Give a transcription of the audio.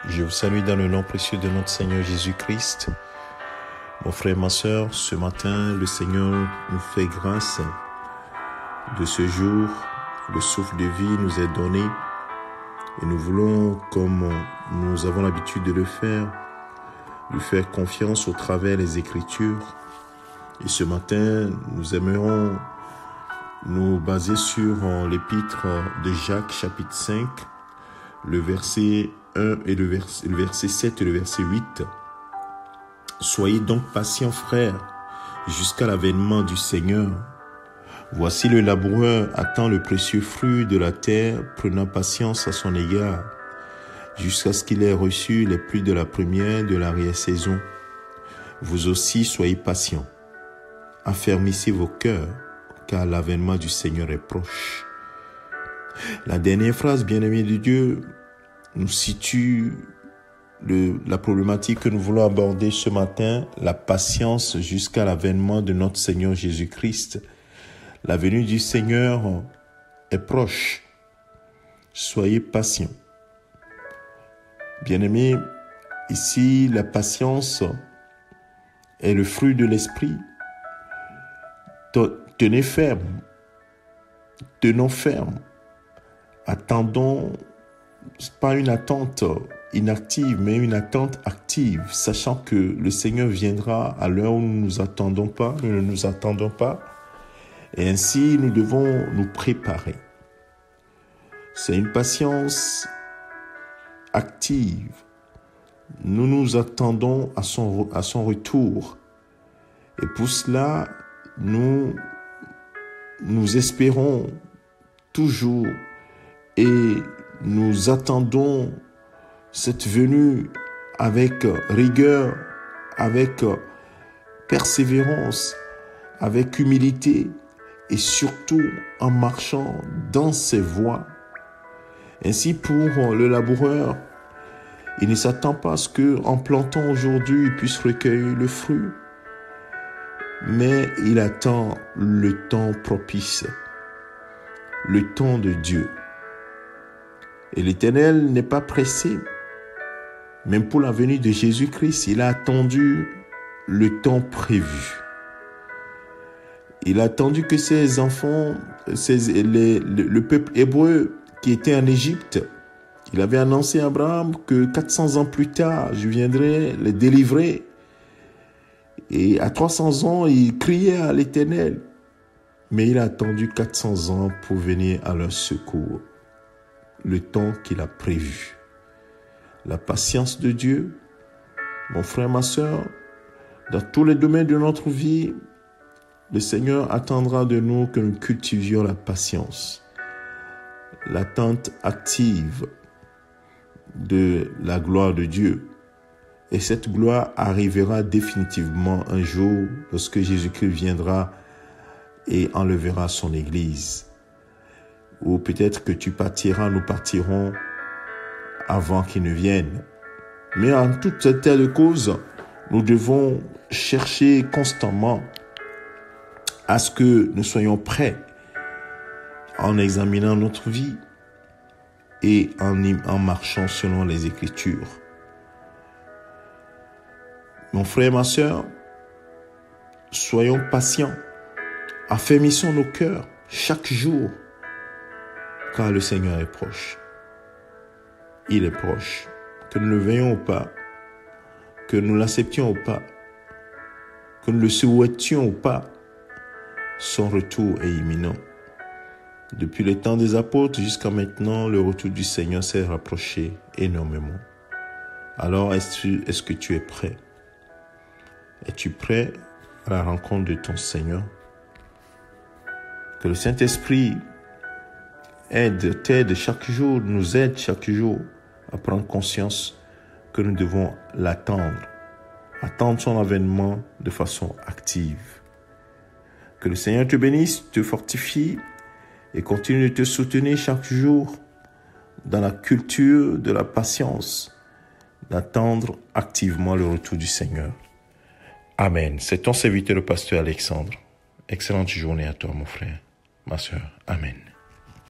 Je vous salue dans le nom précieux de notre Seigneur Jésus-Christ. Mon frère, ma sœur, ce matin, le Seigneur nous fait grâce de ce jour. Le souffle de vie nous est donné et nous voulons, comme nous avons l'habitude de le faire, lui faire confiance au travers des Écritures. Et ce matin, nous aimerions nous baser sur l'épître de Jacques, chapitre 5, le verset 1 et le verset 7 et le verset 8. Soyez donc patients, frères, jusqu'à l'avènement du Seigneur. Voici le laboureur attend le précieux fruit de la terre, prenant patience à son égard, jusqu'à ce qu'il ait reçu les pluies de la première de l'arrière-saison. Vous aussi soyez patients. Affermissez vos cœurs, car l'avènement du Seigneur est proche. La dernière phrase, bien-aimés de Dieu, nous situe la problématique que nous voulons aborder ce matin, la patience jusqu'à l'avènement de notre Seigneur Jésus-Christ. La venue du Seigneur est proche. Soyez patients. Bien-aimés, ici, la patience est le fruit de l'esprit. Tenez ferme, tenons ferme, attendons, pas une attente inactive, mais une attente active, sachant que le Seigneur viendra à l'heure où nous ne nous attendons pas, et ainsi nous devons nous préparer. C'est une patience active. Nous nous attendons à son retour, et pour cela, nous espérons toujours et nous attendons cette venue avec rigueur, avec persévérance, avec humilité et surtout en marchant dans ses voies. Ainsi pour le laboureur, il ne s'attend pas à ce qu'en plantant aujourd'hui, il puisse recueillir le fruit. Mais il attend le temps propice, le temps de Dieu. Et l'Éternel n'est pas pressé. Même pour la venue de Jésus-Christ, il a attendu le temps prévu. Il a attendu que ses enfants, le peuple hébreu qui était en Égypte, il avait annoncé à Abraham que 400 ans plus tard, je viendrai les délivrer. Et à 300 ans, il criait à l'Éternel. Mais il a attendu 400 ans pour venir à leur secours. Le temps qu'il a prévu. La patience de Dieu, mon frère, ma sœur, dans tous les domaines de notre vie, le Seigneur attendra de nous que nous cultivions la patience. L'attente active de la gloire de Dieu. Et cette gloire arrivera définitivement un jour lorsque Jésus-Christ viendra et enlèvera son Église. Ou peut-être que tu partiras, nous partirons avant qu'il ne vienne. Mais en toute cette état de cause, nous devons chercher constamment à ce que nous soyons prêts en examinant notre vie et en marchant selon les Écritures. Mon frère, ma sœur, soyons patients, affermissons nos cœurs chaque jour, car le Seigneur est proche. Il est proche. Que nous le veuillions ou pas, que nous l'acceptions ou pas, que nous le souhaitions ou pas, son retour est imminent. Depuis les temps des apôtres jusqu'à maintenant, le retour du Seigneur s'est rapproché énormément. Alors, est-ce que tu es prêt? Es-tu prêt à la rencontre de ton Seigneur? Que le Saint-Esprit t'aide chaque jour, nous aide chaque jour à prendre conscience que nous devons l'attendre, attendre son avènement de façon active. Que le Seigneur te bénisse, te fortifie et continue de te soutenir chaque jour dans la culture de la patience, d'attendre activement le retour du Seigneur. Amen. C'est ton serviteur le pasteur Alexandre. Excellente journée à toi, mon frère, ma sœur. Amen.